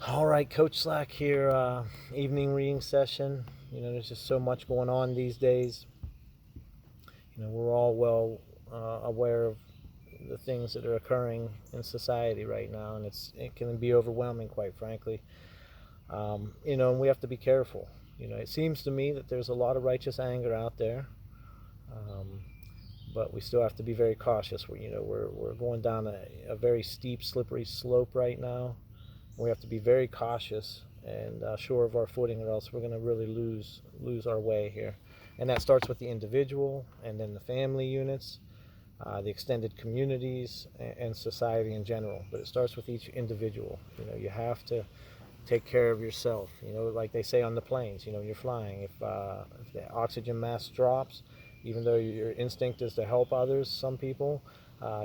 All right, Coach Slack here, evening reading session. There's just so much going on these days. We're all well aware of the things that are occurring in society right now, and it can be overwhelming, quite frankly. And we have to be careful. It seems to me that there's a lot of righteous anger out there, um, but we still have to be very cautious. We're going down a very steep, slippery slope right now. We have to be very cautious and sure of our footing, or else we're going to really lose our way here. And that starts with the individual, and then the family units, the extended communities, and society in general. But it starts with each individual. You have to take care of yourself. Like they say on the planes. You're flying. If the oxygen mask drops, even though your instinct is to help others, some people,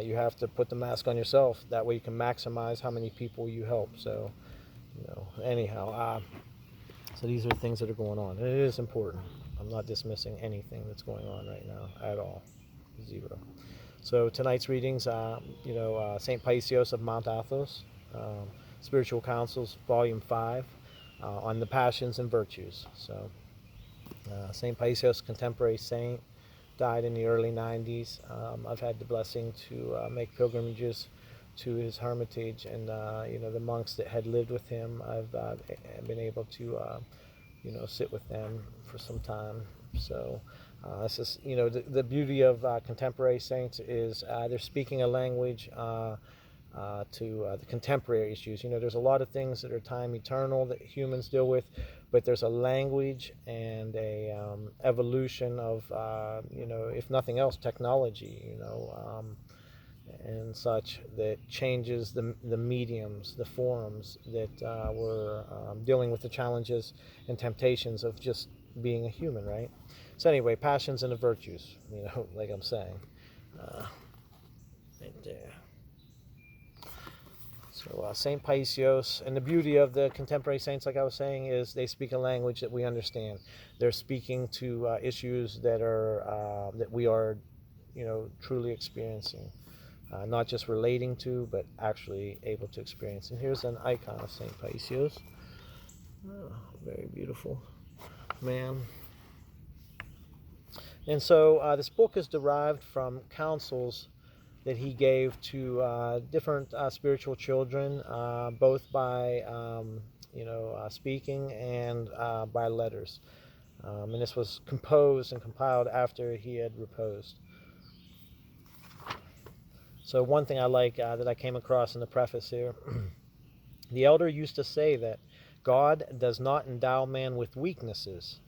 you have to put the mask on yourself. That way you can maximize how many people you help. So, anyhow, so these are things that are going on. And it is important. I'm not dismissing anything that's going on right now at all. Zero. So tonight's readings, St. Paisios of Mount Athos, Spiritual Counsels, Volume 5, on the Passions and Virtues. So St. Paisios, contemporary saint, died in the early 90s. I've had the blessing to make pilgrimages to his hermitage, and the monks that had lived with him, I've been able to sit with them for some time. So this is, the beauty of contemporary saints is they're speaking a language to the contemporary issues. There's a lot of things that are time eternal that humans deal with, but there's a language and a evolution of, if nothing else, technology, and such, that changes the mediums, the forums that we're dealing with the challenges and temptations of just being a human, right? So anyway, passions and the virtues, like I'm saying, right there. So Saint Paisios, and the beauty of the contemporary saints, like I was saying, is they speak a language that we understand. They're speaking to issues that we are, truly experiencing, not just relating to, but actually able to experience. And here's an icon of Saint Paisios. Oh, very beautiful man. And so this book is derived from counsels that he gave to different spiritual children, both by speaking and by letters. And this was composed and compiled after he had reposed. So one thing I like that I came across in the preface here, the elder used to say that God does not endow man with weaknesses,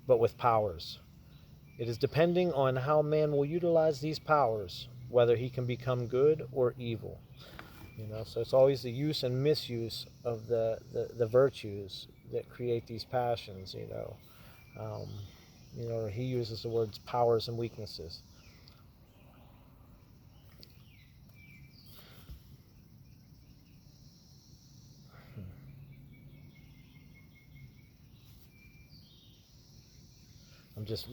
but with powers. It is depending on how man will utilize these powers, whether he can become good or evil. So it's always the use and misuse of the virtues that create these passions. He uses the words powers and weaknesses.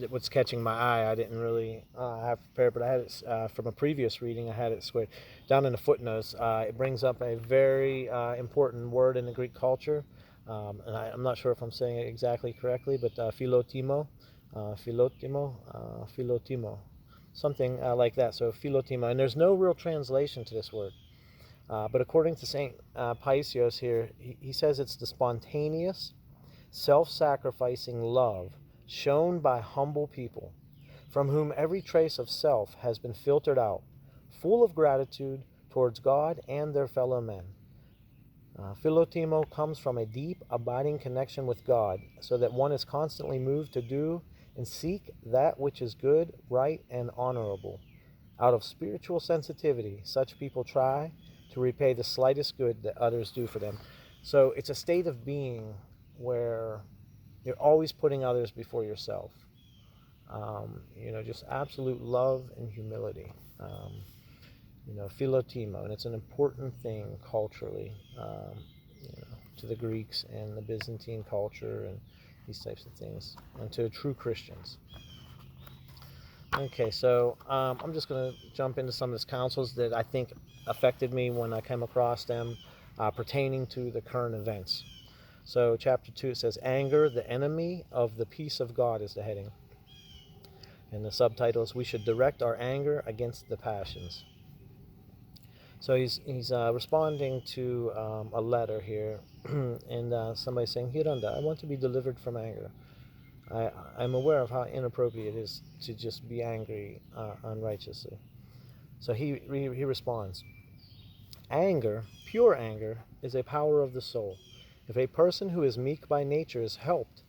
What's catching my eye, I didn't really have prepared, but I had it from a previous reading. I had it squared down in the footnotes. It brings up a very important word in the Greek culture, and I'm not sure if I'm saying it exactly correctly, but philotimo, something like that. So philotimo, and there's no real translation to this word, but according to Saint Paisios here, he says it's the spontaneous, self-sacrificing love shown by humble people, from whom every trace of self has been filtered out, full of gratitude towards God and their fellow men. Philotimo comes from a deep, abiding connection with God, so that one is constantly moved to do and seek that which is good, right, and honorable. Out of spiritual sensitivity, such people try to repay the slightest good that others do for them. So it's a state of being where you're always putting others before yourself. Just absolute love and humility. Philotimo, and it's an important thing culturally, to the Greeks and the Byzantine culture and these types of things, and to true Christians. Okay, so I'm just going to jump into some of these counsels that I think affected me when I came across them. pertaining to the current events. So chapter 2, it says, Anger, the enemy of the peace of God, is the heading. And the subtitle is, We should direct our anger against the passions. So he's responding to a letter here, and somebody saying, Hiranda, I want to be delivered from anger. I'm aware of how inappropriate it is to just be angry unrighteously. So he responds, Anger, pure anger, is a power of the soul. If a person who is meek by nature is helped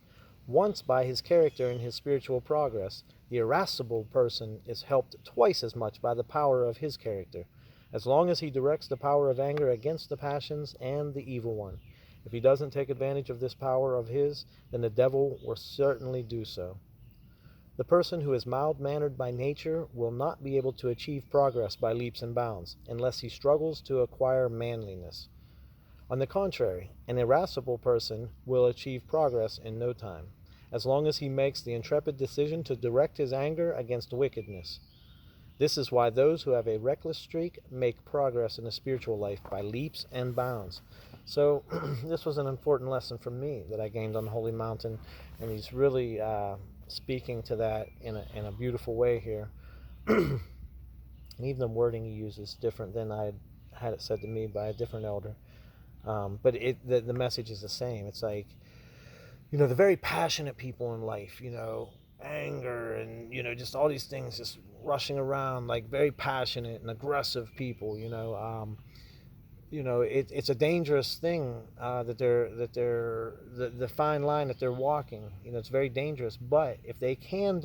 once by his character and his spiritual progress, the irascible person is helped twice as much by the power of his character, as long as he directs the power of anger against the passions and the evil one. If he doesn't take advantage of this power of his, then the devil will certainly do so. The person who is mild-mannered by nature will not be able to achieve progress by leaps and bounds, unless he struggles to acquire manliness. On the contrary, an irascible person will achieve progress in no time, as long as he makes the intrepid decision to direct his anger against wickedness. This is why those who have a reckless streak make progress in the spiritual life by leaps and bounds. So this was an important lesson for me that I gained on the Holy Mountain, and he's really speaking to that in a beautiful way here. And even the wording he uses is different than I had it said to me by a different elder. But the message is the same. It's like, the very passionate people in life, anger and, just all these things just rushing around, like very passionate and aggressive people, it's a dangerous thing that the fine line that they're walking. It's very dangerous. But if they can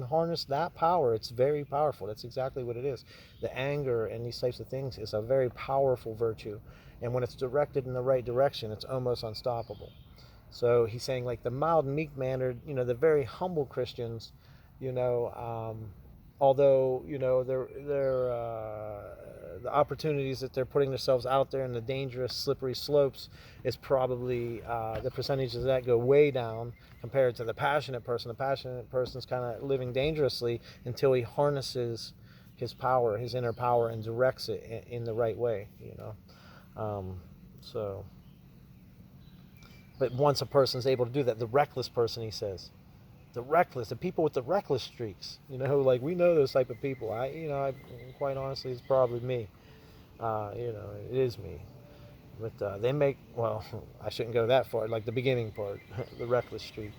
harness that power, it's very powerful. That's exactly what it is. The anger and these types of things is a very powerful virtue. And when it's directed in the right direction, it's almost unstoppable. So he's saying, like, the mild, meek-mannered, the very humble Christians, although, the opportunities that they're putting themselves out there in the dangerous, slippery slopes is probably, the percentages of that go way down compared to the passionate person. The passionate person's kind of living dangerously until he harnesses his power, his inner power, and directs it in the right way, But once a person's able to do that, the reckless person, he says, the people with the reckless streaks, like we know those type of people. I quite honestly, it's probably me. It is me. But they make, well, I shouldn't go that far, like the beginning part, the reckless streak.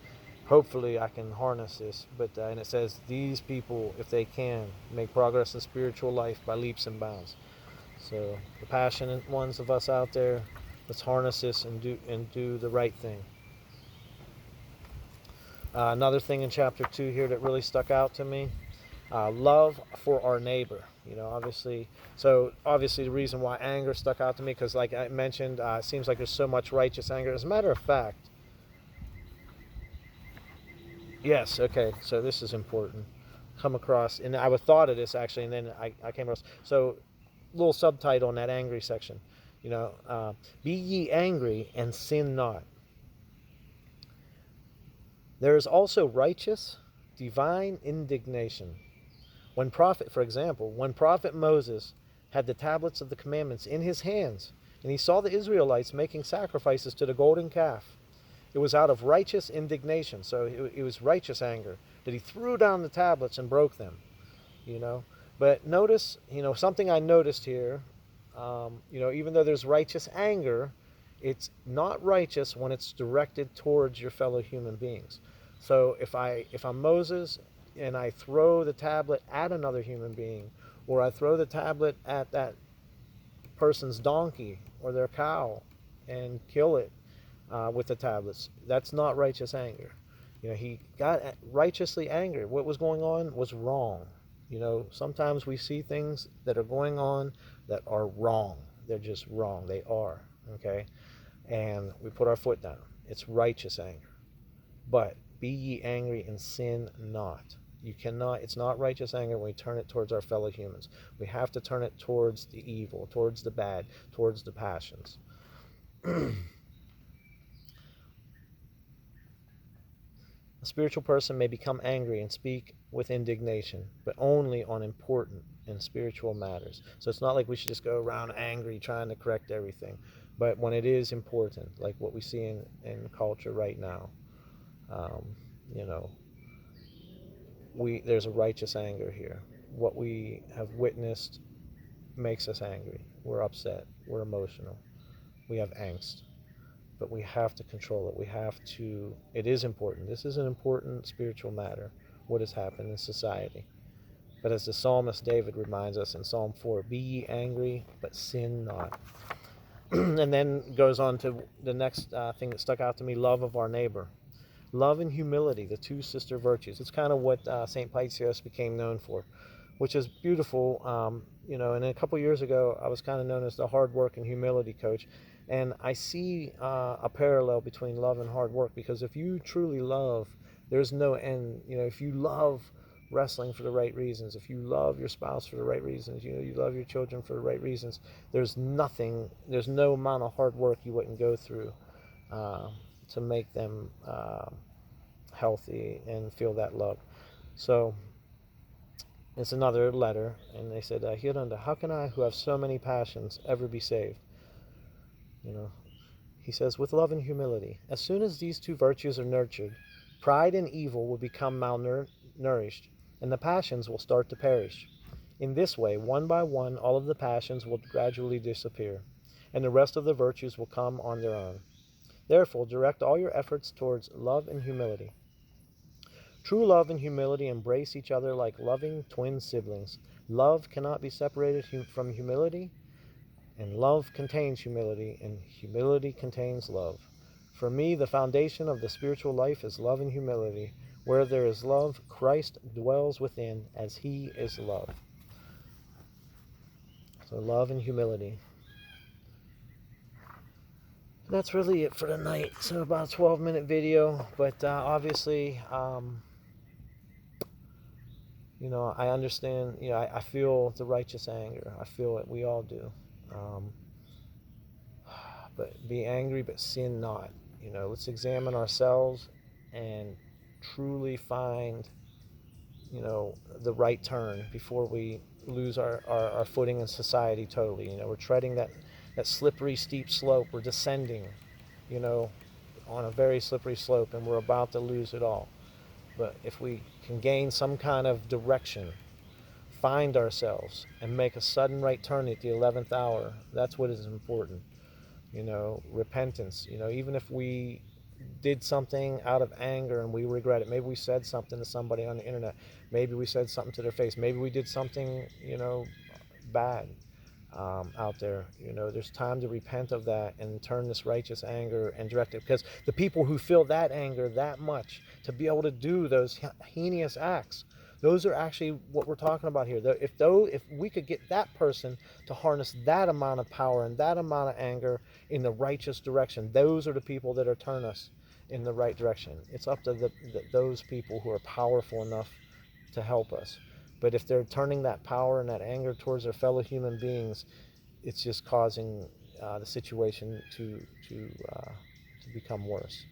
Hopefully I can harness this. But and it says these people, if they can, make progress in spiritual life by leaps and bounds. So the passionate ones of us out there, let's harness this and do the right thing. Another thing in chapter 2 here that really stuck out to me, love for our neighbor. Obviously the reason why anger stuck out to me, because like I mentioned, it seems like there's so much righteous anger. As a matter of fact, yes, okay, so this is important. Come across, and I thought of this actually, and then I came across. So, little subtitle in that angry section. Be ye angry and sin not. There is also righteous, divine indignation. For example, when Prophet Moses had the tablets of the commandments in his hands, and he saw the Israelites making sacrifices to the golden calf, it was out of righteous indignation. So it was righteous anger that he threw down the tablets and broke them. But notice, something I noticed here, even though there's righteous anger, it's not righteous when it's directed towards your fellow human beings. So if I'm Moses and I throw the tablet at another human being, or I throw the tablet at that person's donkey or their cow and kill it with the tablets, that's not righteous anger. He got righteously angry. What was going on was wrong. Sometimes we see things that are going on that are wrong. They're just wrong. They are, okay? And we put our foot down. It's righteous anger. But be ye angry and sin not. It's not righteous anger when we turn it towards our fellow humans. We have to turn it towards the evil, towards the bad, towards the passions. A spiritual person may become angry and speak with indignation, but only on important and spiritual matters. So it's not like we should just go around angry trying to correct everything. But when it is important, like what we see in culture right now, you know, there's a righteous anger here. What we have witnessed makes us angry. We're upset. We're emotional. We have angst. But we have to control it. We have to, it is important. This is an important spiritual matter, what has happened in society. But as the psalmist David reminds us in Psalm 4, be ye angry, but sin not. And then goes on to the next thing that stuck out to me, love of our neighbor. Love and humility, the two sister virtues. It's kind of what St. Paisios became known for, which is beautiful. You know, and a couple years ago, I was kind of known as the hard work and humility coach. And I see a parallel between love and hard work, because if you truly love, there's no end. You know, if you love wrestling for the right reasons, if you love your spouse for the right reasons, you know, you love your children for the right reasons, there's no amount of hard work you wouldn't go through to make them healthy and feel that love. So it's another letter, and they said, Hiranda, how can I, who have so many passions, ever be saved? You know, he says, with love and humility. As soon as these two virtues are nurtured, pride and evil will become malnourished, and the passions will start to perish. In this way, one by one, all of the passions will gradually disappear, and the rest of the virtues will come on their own. Therefore, direct all your efforts towards love and humility. True love and humility embrace each other like loving twin siblings. Love cannot be separated from humility, and love contains humility, and humility contains love. For me, the foundation of the spiritual life is love and humility. Where there is love, Christ dwells within, as he is love. So love and humility. That's really it for tonight. So about a 12-minute video, but obviously, you know, I understand, you know, I feel the righteous anger. I feel it. We all do. But be angry, but sin not. You know, let's examine ourselves and truly find, you know, the right turn before we lose our footing in society totally. You know, we're treading that slippery, steep slope. We're descending, you know, on a very slippery slope, and we're about to lose it all. But if we can gain some kind of direction, find ourselves, and make a sudden right turn at the 11th hour, that's what is important. You know, repentance. You know, even if we did something out of anger and we regret it, maybe we said something to somebody on the internet, maybe we said something to their face, maybe we did something, you know, bad out there. You know, there's time to repent of that and turn this righteous anger and direct it, because the people who feel that anger that much to be able to do those heinous acts, those are actually what we're talking about here. If we could get that person to harness that amount of power and that amount of anger in the righteous direction, those are the people that are turning us in the right direction. It's up to those people who are powerful enough to help us. But if they're turning that power and that anger towards their fellow human beings, it's just causing the situation to become worse.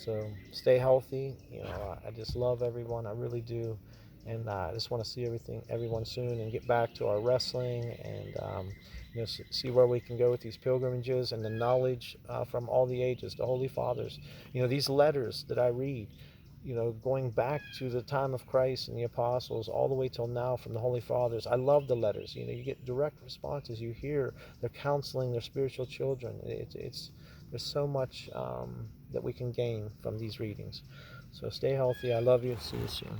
So stay healthy. You know, I just love everyone. I really do. And I just want to see everyone soon, and get back to our wrestling, and you know, see where we can go with these pilgrimages and the knowledge from all the ages, the Holy Fathers. You know, these letters that I read, you know, going back to the time of Christ and the apostles all the way till now from the Holy Fathers. I love the letters. You know, you get direct responses. You hear they're counseling their spiritual children. There's so much that we can gain from these readings. So stay healthy. I love you. See you soon.